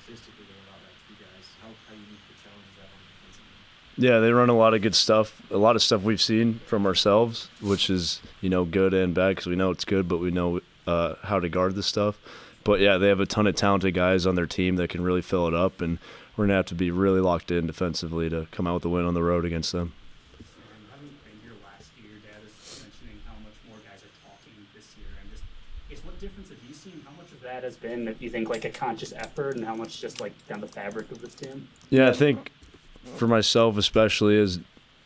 statistically they allow that to you guys. How unique the challenge is that on the defensive end? Yeah, they run a lot of good stuff. A lot of stuff we've seen from ourselves, which is good and bad because we know it's good, but we know how to guard the stuff. But yeah, they have a ton of talented guys on their team that can really fill it up, and we're gonna have to be really locked in defensively to come out with a win on the road against them. And having been here last year, Dad is mentioning how much more guys are talking this year, and just I guess what difference have you seen? How much of that has been, you think, like a conscious effort, and how much just like down the fabric of this team? Yeah, I think for myself especially is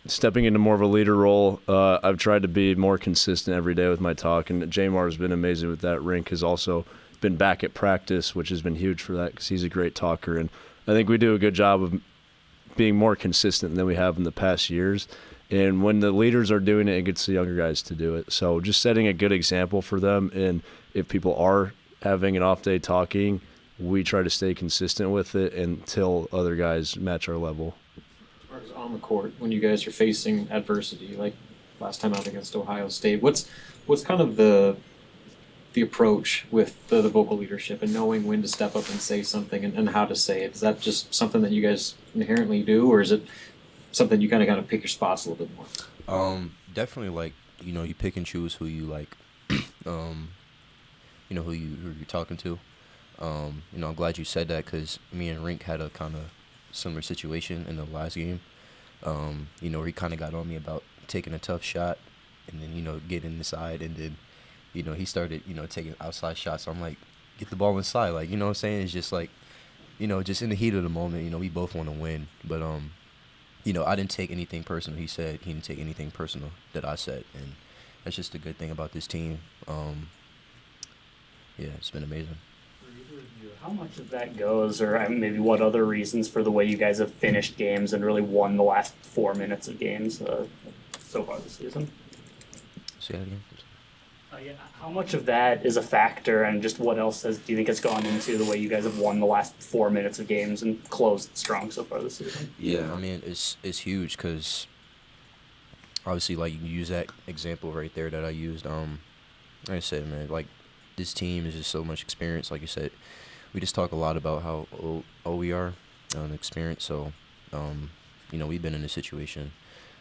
stepping into more of a leader role. I've tried to be more consistent every day with my talk, and Jamar has been amazing with that. Rink has also been back at practice, which has been huge for that because he's a great talker, and I think we do a good job of being more consistent than we have in the past years. And when the leaders are doing it, it gets the younger guys to do it. So just setting a good example for them, and if people are having an off day talking, we try to stay consistent with it until other guys match our level. As far as on the court, when you guys are facing adversity, like last time out against Ohio State, what's kind of the approach with the vocal leadership and knowing when to step up and say something and how to say it? Is that just something that you guys inherently do, or is it something you kind of got to pick your spots a little bit more? Definitely, like, you pick and choose who you like, who you're talking to. I'm glad you said that because me and Rink had a kind of similar situation in the last game. Where he kind of got on me about taking a tough shot and then, getting inside, and then, he started, taking outside shots. So I'm like, get the ball inside. Like, what I'm saying? It's just like, just in the heat of the moment, we both want to win. But, I didn't take anything personal. He said he didn't take anything personal that I said. And that's just a good thing about this team. Yeah, it's been amazing. For either of you, how much of that goes, or maybe what other reasons for the way you guys have finished games and really won the last 4 minutes of games so far this season? Say that again. Yeah, how much of that is a factor, and just what else do you think has gone into the way you guys have won the last 4 minutes of games and closed strong so far this season? Yeah, I mean, it's huge because obviously, like, you use that example right there that I used. Like I said, man, like, this team is just so much experience. Like you said, we just talk a lot about how old we are on experience. So, we've been in this situation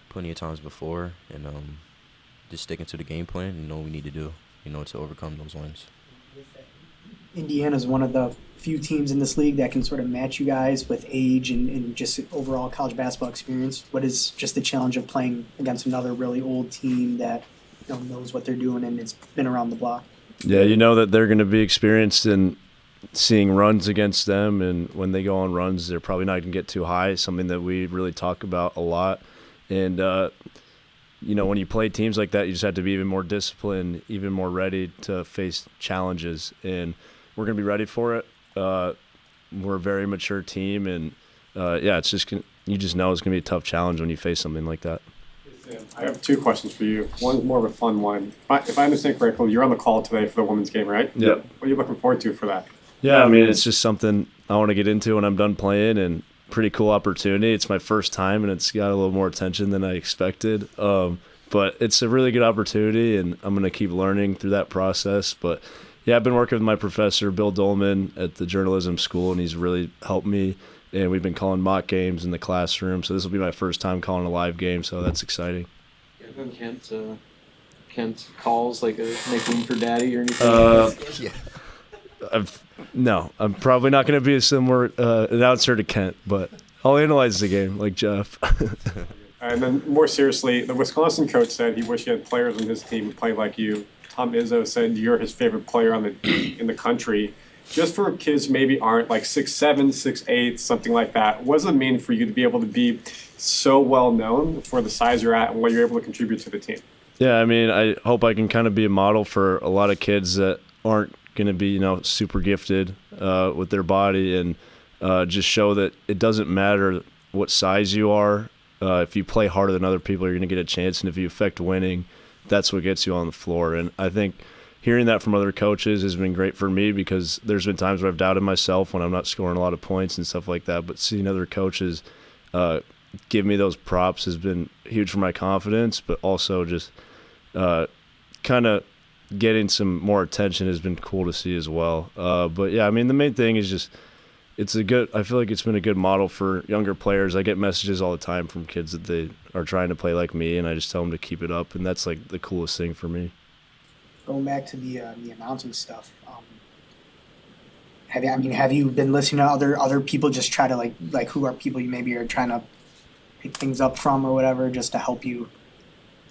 plenty of times before, and just sticking to the game plan and know what we need to do, to overcome those wins. Indiana's one of the few teams in this league that can sort of match you guys with age and just overall college basketball experience. What is just the challenge of playing against another really old team that knows what they're doing and has been around the block? Yeah, that they're going to be experienced in seeing runs against them, and when they go on runs, they're probably not going to get too high, something that we really talk about a lot. And when you play teams like that, you just have to be even more disciplined, even more ready to face challenges. And we're going to be ready for it. We're a very mature team, and it's just you just know it's going to be a tough challenge when you face something like that. I have two questions for you. One's more of a fun one. If I understand correctly, you're on the call today for the women's game, right? Yeah. What are you looking forward to for that? Yeah, I mean, it's just something I want to get into when I'm done playing, and pretty cool opportunity. It's my first time, and it's got a little more attention than I expected. But it's a really good opportunity, and I'm going to keep learning through that process. But, yeah, I've been working with my professor, Bill Dolman, at the journalism school, and he's really helped me. And we've been calling mock games in the classroom, so this will be my first time calling a live game, so that's exciting. Kent calls like a make room for daddy or anything? No, I'm probably not going to be a similar announcer to Kent, but I'll analyze the game like Jeff. And then more seriously, the Wisconsin coach said he wished he had players on his team who played like you. Tom Izzo said you're his favorite player in the country. Just for kids who maybe aren't like 6'7", 6'8", something like that, what does it mean for you to be able to be so well known for the size you're at and what you're able to contribute to the team? Yeah, I mean, I hope I can kind of be a model for a lot of kids that aren't going to be, super gifted with their body, and just show that it doesn't matter what size you are. If you play harder than other people, you're going to get a chance, and if you affect winning, that's what gets you on the floor. And I think hearing that from other coaches has been great for me because there's been times where I've doubted myself when I'm not scoring a lot of points and stuff like that. But seeing other coaches give me those props has been huge for my confidence, but also just kind of getting some more attention has been cool to see as well. But, yeah, I mean, the main thing is just I feel like it's been a good model for younger players. I get messages all the time from kids that they are trying to play like me, and I just tell them to keep it up, and that's like the coolest thing for me. Going back to the announcing stuff, have you been listening to other people just try to like who are people you maybe are trying to pick things up from or whatever, just to help you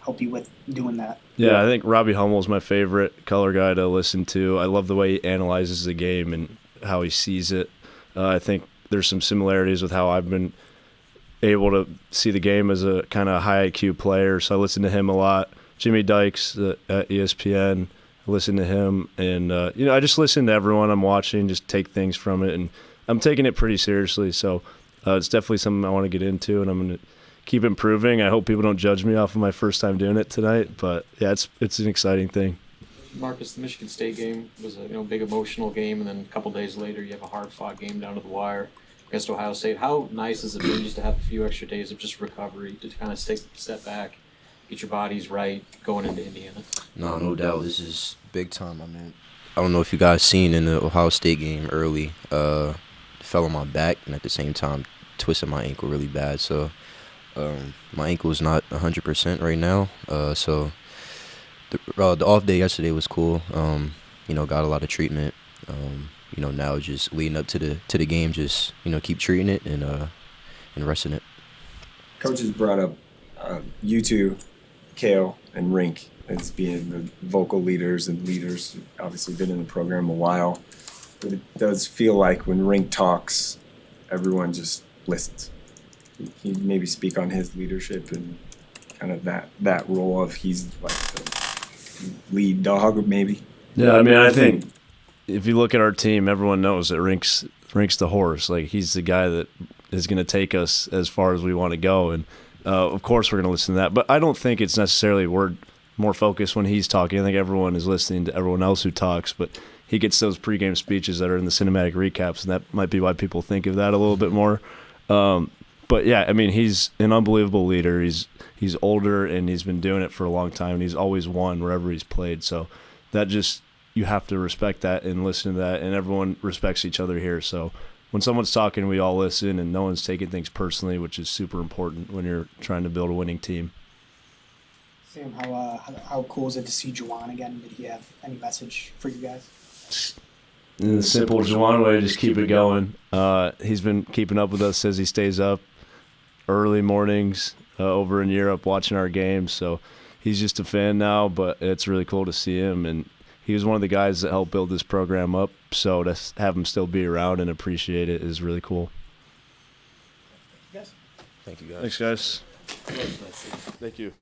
with doing that? Yeah, I think Robbie Hummel's my favorite color guy to listen to. I love the way he analyzes the game and how he sees it. I think there's some similarities with how I've been able to see the game as a kind of high IQ player, so I listen to him a lot. Jimmy Dykes at ESPN, I listen to him, and I just listen to everyone I'm watching, just take things from it, and I'm taking it pretty seriously, so it's definitely something I want to get into, and I'm going to keep improving. I hope people don't judge me off of my first time doing it tonight, but yeah, it's an exciting thing. Marcus, the Michigan State game was a big emotional game, and then a couple days later you have a hard-fought game down to the wire against Ohio State. How nice has it been just to have a few extra days of just recovery, to kind of take a step back, get your bodies right going into Indiana? No doubt. This is big time. I mean, I don't know if you guys seen in the Ohio State game early, fell on my back, and at the same time twisted my ankle really bad. So my ankle is not 100% right now. So the off day yesterday was cool. Got a lot of treatment. Now just leading up to the game, just keep treating it and resting it. Coach has brought up you two, Kale and Rink, as being the vocal leaders and leaders. Obviously been in the program a while, but it does feel like when Rink talks, everyone just listens. Can you maybe speak on his leadership and kind of that role of he's like the lead dog, maybe? Yeah, I mean, I think if you look at our team, everyone knows that Rink's the horse. Like, he's the guy that is going to take us as far as we want to go, and of course we're going to listen to that. But I don't think it's necessarily we're more focused when he's talking. I think everyone is listening to everyone else who talks, but he gets those pregame speeches that are in the cinematic recaps, and that might be why people think of that a little bit more. But yeah, I mean, he's an unbelievable leader. He's older, and he's been doing it for a long time, and he's always won wherever he's played. So that just, you have to respect that and listen to that, and everyone respects each other here. So when someone's talking, we all listen, and no one's taking things personally, which is super important when you're trying to build a winning team. Sam, how cool is it to see Juwan again? Did he have any message for you guys? In the simple Juwan way, just keep it going. He's been keeping up with us, says he stays up early mornings over in Europe watching our games. So he's just a fan now, but it's really cool to see him. And he was one of the guys that helped build this program up. So to have him still be around and appreciate it is really cool. Thank you, guys. Thanks, guys. Thank you.